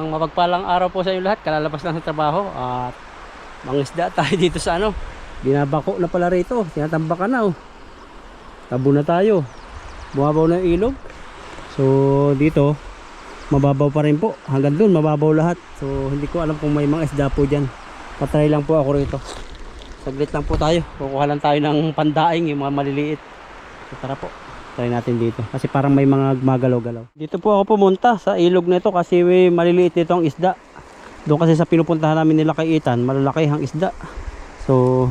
Isang mapagpalang araw po sa inyo lahat. Kalalabas lang sa trabaho at mangisda tayo dito sa ano. Binabako na pala rito. Tinatambakan na oh. Tabo na tayo. Bumabaw na yung ilog. So dito mababaw pa rin po. Hanggang dun mababaw lahat. So hindi ko alam kung may mga isda po dyan. Patry lang po ako rito. Saglit lang po tayo. Kukuha lang tayo ng pandaing, yung mga maliliit. So tara po. Try natin dito kasi parang may mga gumagalaw-galaw. Dito po ako pumunta sa ilog nito kasi may maliliit dito ang isda. Doon kasi sa pinupuntahan namin nila kay Ethan, malalaki ang isda. So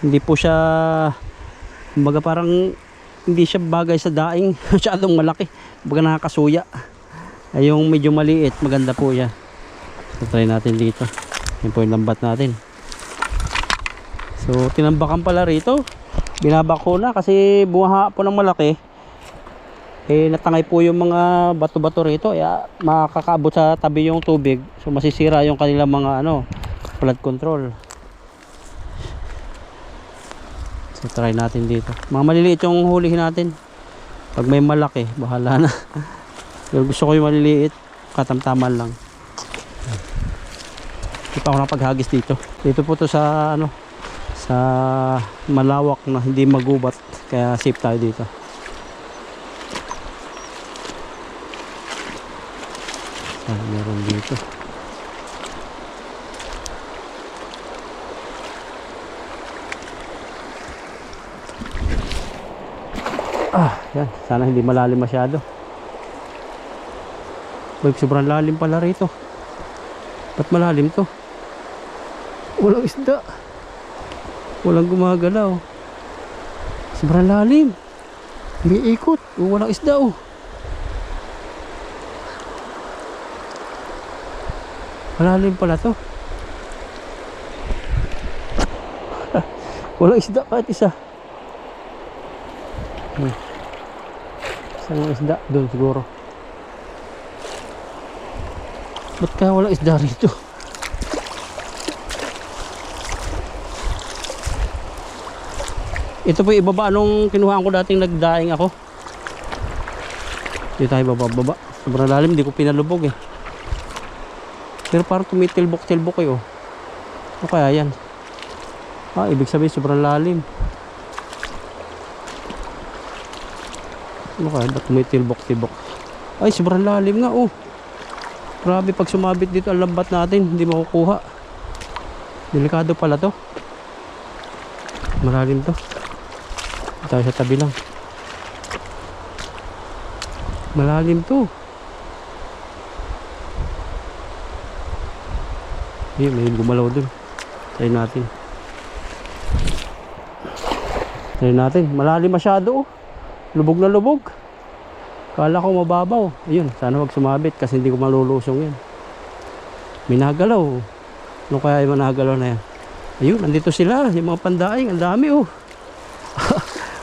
hindi po siya, kumbaga parang hindi siya bagay sa daing. Masyadong malaki, kumbaga nakakasuya. Ay yung medyo maliit, maganda po siya. So try natin dito. Yan po yung lambat natin. So tinambakan pala rito. Binabako na kasi bumaha po ng malaki. Eh natangay po yung mga bato-bato rito, kaya makakabot sa tabi yung tubig, so masisira yung kanilang mga ano, flood control. So try natin dito. Mga maliliit yung hulihin natin. Pag may malaki, bahala na. Pero gusto ko yung maliliit, katamtaman lang. Hindi pa ako napaghagis dito. Dito po to sa ano, sa malawak na hindi magubat, kaya safe tayo dito. Meron dito. Yan. Sana hindi malalim masyado. Uy, sobrang lalim pala rito. Ba't malalim to? Walang isda. Walang gumagalaw. Sobrang lalim. Umiikot. Walang isda oh. Malalim pala to. Walang isda kahit isa. Isang isda doon siguro. Ba't kaya walang isda rito? Ito po yung ibaba nung kinuhaan ko dating nagdaing ako. Dito tayo baba. Sobrang lalim, hindi ko pinalubog eh. Pero parang tumitilbok-tilbok eh oh. Ano kaya yan? Ibig sabihin sobrang lalim. Ano kaya? Ba't tumitilbok-tilbok? Ay, sobrang lalim nga oh. Grabe, pag sumabit dito ang lambat natin, hindi makukuha. Delikado pala to. Malalim to. Tayo sa tabi lang. Malalim to. May gumalaw dun. Try natin. Malalim masyado oh. Lubog na lubog. Kala ko mababaw. Ayun, sana wag sumabit kasi hindi ko malulusong yan. May nagalaw. Ano kaya yung nagalaw na yan? Ayun, nandito sila. Yung mga pandaing. Ang dami oh.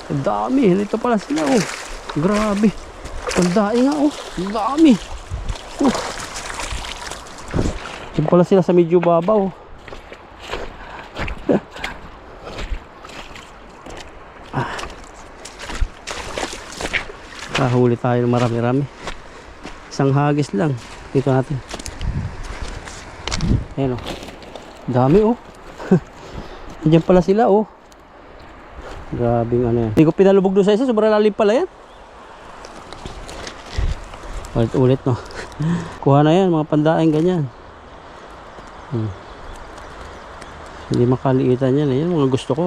Ang dami. Nandito pala sila oh. Grabe. Pandaing nga oh. Ang dami. Diyan pala sila sa medyo babaw. Huli tayo ng marami-rami. Isang hagis lang. Dito natin. Ayan o. Dami o. Diyan pala sila o. Grabing ano yan. Hindi ko pinalubog doon sa isa. Sobrang lalim pala yan. Ulit-ulit no. Kuha na yan. Mga pandaing ganyan. Hindi makaliitan yan. Yan mga gusto ko.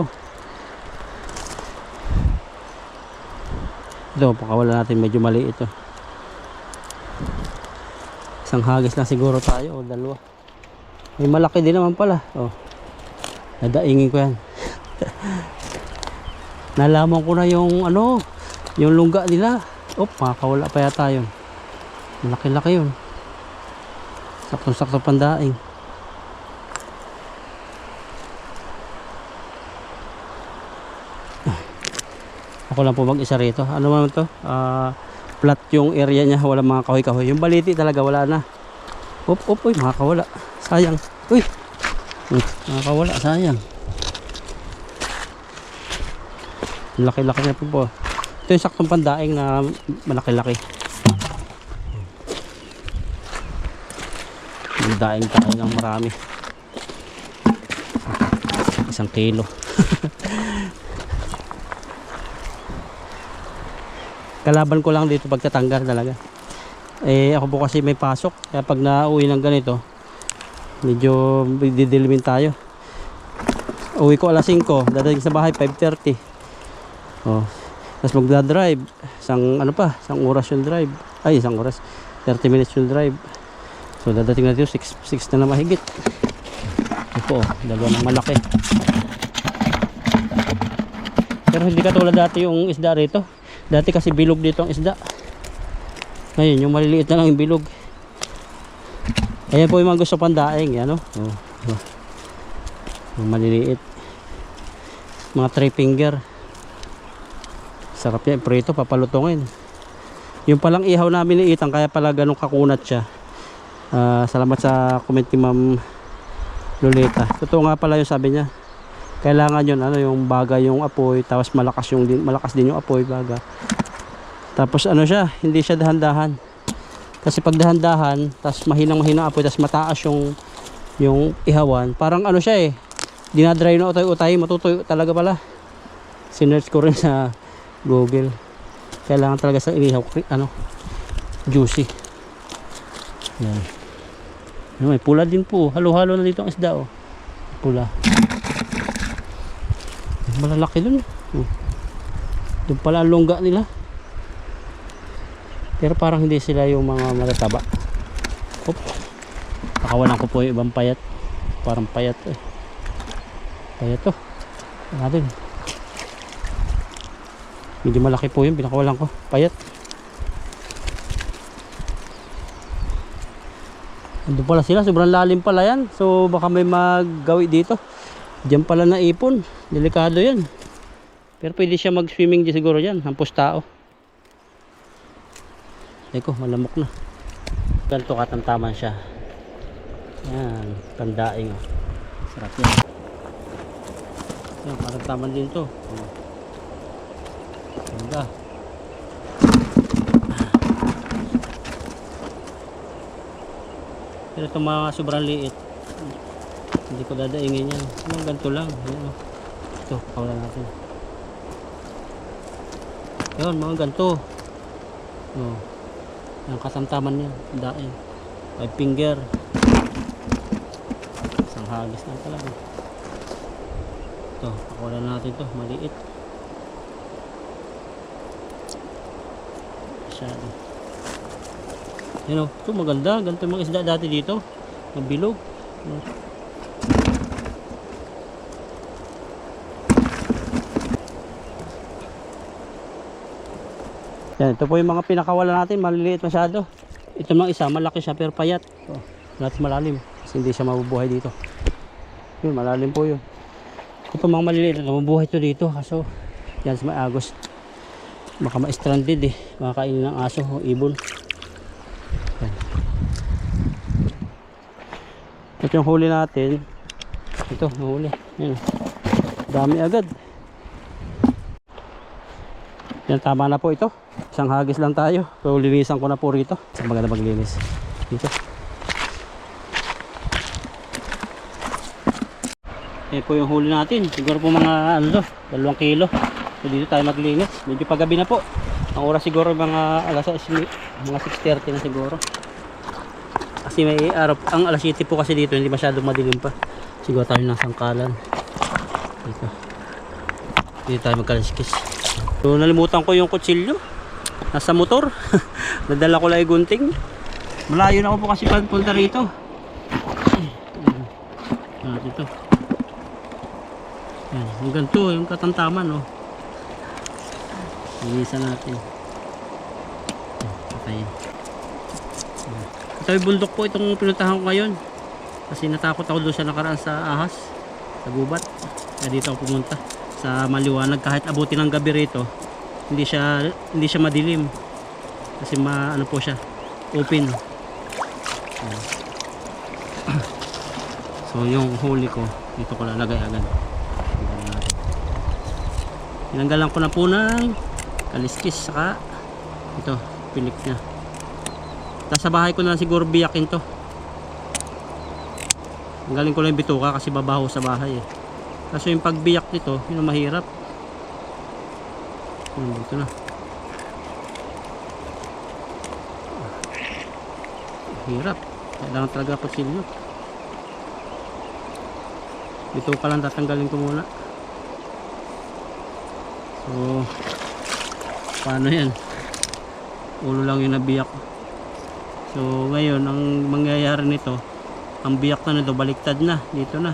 Ito, pakawala natin, medyo maliit ito. Isang hagis lang siguro tayo o dalawa. May malaki din naman pala. Nadaingin ko yan. Nalaman ko na yung ano, yung lungga nila. Makakawala pa yata yun. Malaki-laki yun. Saktong-sakto pandaing. Ako lang po mag-isa rito. Ano man to? Flat yung area niya. Wala mga kahoy-kahoy. Yung baliti talaga wala na. Uy, makakawala. Sayang. Uy. Makakawala. Sayang. Laki-laki na po. Ito yung saktong pandaing na malaki-laki. Daing tayo ng marami. 1 kilo. Kalaban ko lang dito pagtatanggal talaga. Ako po kasi may pasok, kaya pag nauwi ng ganito medyo didilimin tayo. Uwi ko alas 5, dadating sa bahay 5:30. Tapos magdadrive isang oras yung drive. Ay, isang oras, 30 minutes yung drive. So dadating na dito 6 na mahigit. Ito po, dalawa ng malaki. Pero hindi katulad dati yung isda rito. Dati kasi bilog dito ang isda. Ngayon yung maliliit na lang yung bilog. Ayan po yung mga gusto pandaing, yan, yung maliliit, mga 3 finger. Sarap yan, prito, papalutongin. Yung palang ihaw namin ni Itang, kaya pala ganun kakunat siya. Salamat sa comment ni Ma'am Lolita. Totoo nga pala yung sabi niya. Kailangan yun, yung baga yung apoy, tapos malakas din yung apoy, baga. Tapos siya, hindi siya dahan-dahan. Kasi pag dahan-dahan, tapos mahinang apoy, tapos mataas yung ihawan, parang siya dinadry na utay-utay, matutuyo talaga pala. Sinearch ko rin sa Google. Kailangan talaga sa inihaw, juicy. Yan. May pula din po. Halo-halo na dito ang isda, pula. Malalaki dun. Doon pala ang longga nila. Pero parang hindi sila yung mga matataba. Nakawalan ko po yung ibang payat. Parang payat Payat to. Natin. Medyo malaki po yun. Pinakawalan ko. Payat. Doon pala sila. Sobrang lalim pala yan. So baka may maggawi dito. Diyan pala na ipon. Delikado yan. Pero pwede siya mag-swimming di siguro yan. Hampos tao. Eko, malamok na. Ganito katamtaman siya. Yan. Pandaing. Sarap yan. Yan, katamtaman din to. Ganda. Pero itong mga sobrang liit, hindi ko dadaingin yan. Ganito lang. Yan, ito, pakawalan natin. Yun, mga ganito. Yung katamtaman niya, daing. 5 finger. Isang hagis na talaga. Ito, pakawalan natin ito, maliit. Masyado. Yan ito maganda. Ganito yung mga isda dati dito. Mabilog. Yan, ito po yung mga pinakawalan natin, maliliit masyado. Ito mga isa, malaki siya pero payat. Lahat malalim, kasi hindi siya mabubuhay dito. Yun, malalim po yun. Ito mga maliliit, mabubuhay ito dito. Kaso, yan sa may agos. Baka ma-stranded makakainin ng aso o ibon. Yan. Ito yung huli natin. Ito, yung huli. Yan. Dami agad. Yan, tama na po ito. Isang hagis lang tayo. So linisan ko na po rito. Isang maganda maglinis dito. Yan po yung huli natin. Siguro po mga 2 kilo. So dito tayo maglinis. Medyo paggabi na po. Ang oras siguro mga alas 6, mga 6:30 na siguro. Kasi may araw. Ang alas 7 po kasi dito hindi masyadong madilim pa. Siguro tayo nasa sangkalan. Dito tayo magkaliskis. So nalimutan ko yung kutsilyo. Nasa motor. Nadala ko lang yung gunting. Malayo na ako po kasi punta rito. Ito. Yan, yung ganito, yung katamtaman linisan natin. Patayin. Ito yung bundok po itong pinuntahan ko ngayon. Kasi natakot ako doon sa nakaraan sa ahas, sa gubat. Kaya dito ako pumunta. Sa maliwanag, kahit abutin ng gabi rito, hindi siya madilim. Kasi ano po siya, open. So yung huli ko, dito ko lalagay agad. Tinanggalan ko na po ng kaliskis, saka ito, pilik niya. Tapos sa bahay ko na siguro biyakin to. Ang galing ko lang yung bituka kasi babaho sa bahay eh. Kaso yung pagbiyak nito, yun ang mahirap. Dito na. Hirap. Kailangan talaga kutsilyo. Bituka lang tatanggalin ko muna. So, paano yan? Ulo lang yung nabiyak. So, ngayon, ang mangyayari nito, ang biyak na nito, baliktad na. Dito na.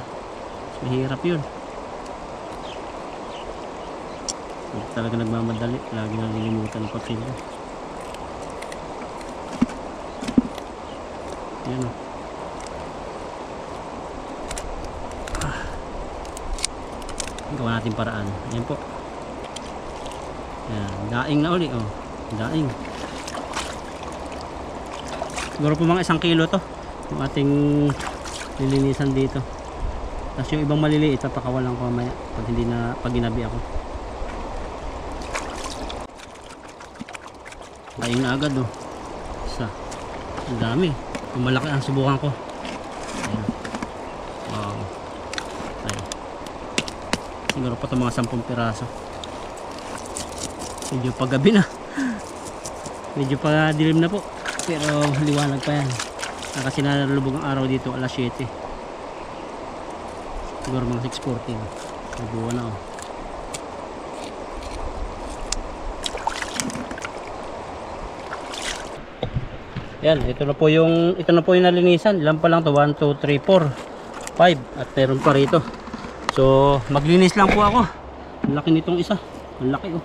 Mahirap yun. Hindi talaga nagmamadali. Lagi na nililimutan ng kutsilyo. Yan o. Gawa natin paraan. Ayan po. Ayan. Daing na uli. Oh. Daing. Siguro po mga 1 kilo to. Yung ating lilinisan dito. Tapos yung ibang maliliit, papakawalan ko mamaya. Pag ginabi ako. Daing na agad oh. Isa. Ang dami. Yung malaki ang subukan ko. Ayan. Wow. Ayan. Siguro pa ito mga 10 piraso. Medyo paggabi na. Medyo pa dilim na po. Pero liwanag pa yan. Kasi nalulubog ang araw dito alas 7. Siguro mga 6:40 na. Nabuwa na oh. Yan, ito na po yung nalinisan. Ilan pa lang to? 1, 2, 3, 4, 5 at meron pa rito. So, maglinis lang po ako. Ang laki nitong isa. Ang laki oh.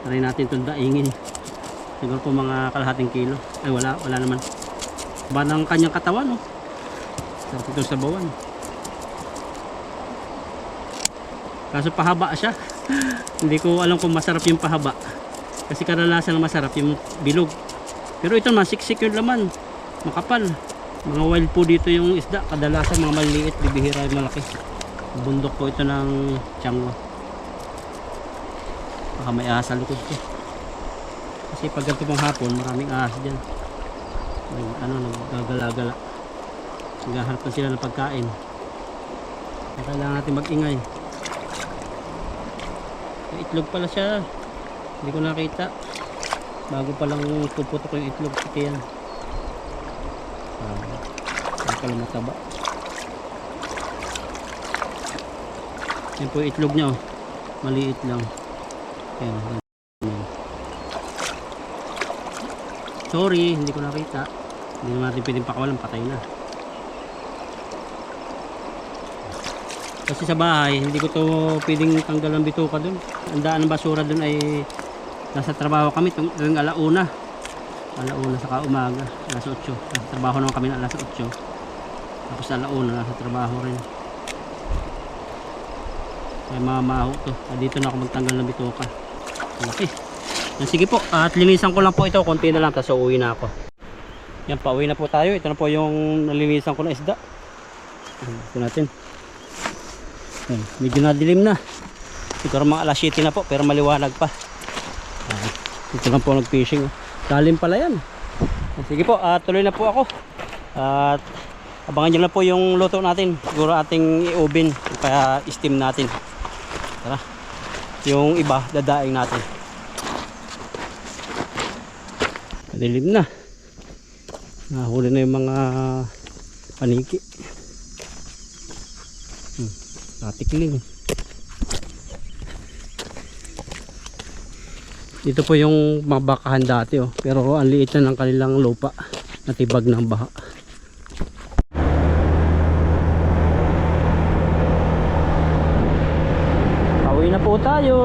Try natin itong daingin. Siguro po mga kalahating kilo. Ay wala naman. Ba ng kanyang katawan oh. Sarap ito sa bawan. Kaso pahaba siya. Hindi ko alam kung masarap yung pahaba. Kasi kadalasan masarap yung bilog. Pero ito naman, siksik yung laman. Makapal. Mga wild po dito yung isda. Kadalasan mga maliliit, bibihira yung malaki. Bundok po ito ng tiangwa. Baka may ahas sa likod ko. Kasi pag ganito pang hapon, maraming ahas dyan. Naggagala-gala. Naghahanap na sila ng pagkain. Kailangan natin mag-ingay. May itlog pala siya. Hindi ko nakita. Bago pa lang puputok yung itlog. Kasi yan. Hindi pala mataba. Yan po yung itlog niya oh. Maliit lang. Ayan. Sorry, hindi ko nakita. Hindi naman natin pwedeng pakawalan, patay na. Kasi sa bahay, hindi ko to pwedeng tanggal ng bituka dun. Ang daan ng basura dun ay nasa trabaho kami tuwing alauna saka umaga, alas 8. Nasa trabaho naman kami na alas 8. Tapos alauna, nasa trabaho rin. Kaya mamaho to. Dito na ako magtanggal ng bituka. Okay. Sige po, at linisan ko lang po ito. Konti na lang, tapos uuwi na ako. Yan, pauwi na po tayo. Ito na po yung nalinisan ko na isda. Ito natin. Yan, medyo nadilim na. Siguro mga alas 7 na po, pero maliwanag pa. Ito lang po nag-fishing. Lalim pala yan. Sige po, tuloy na po ako. At abangan nyo na po yung luto natin. Siguro ating i-oven, kaya steam natin. Tara. Yung iba, dadaing natin. Dilim na. Nahuli na yung mga paniki. Natikling. Dito po yung mga bakahan dati oh. Pero ang liit na ng kanilang lupa. Natibag ng baha. Pauwi na po tayo.